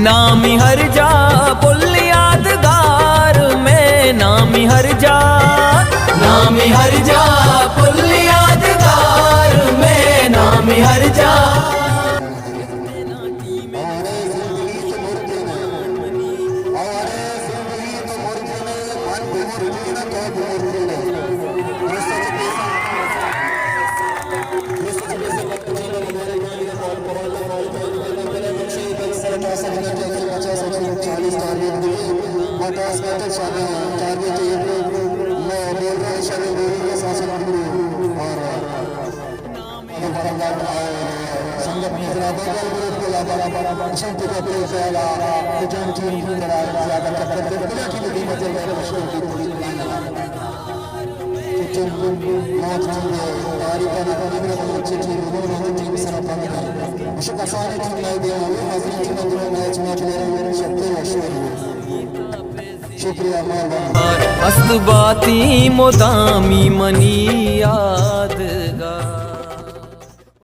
नामी हर जा पुल यादगार में, नामी हर जा, नामी हर जा पुल यादगार में, नामी हर जा। शुक्रिया। अस्त बाती मोदामी मनी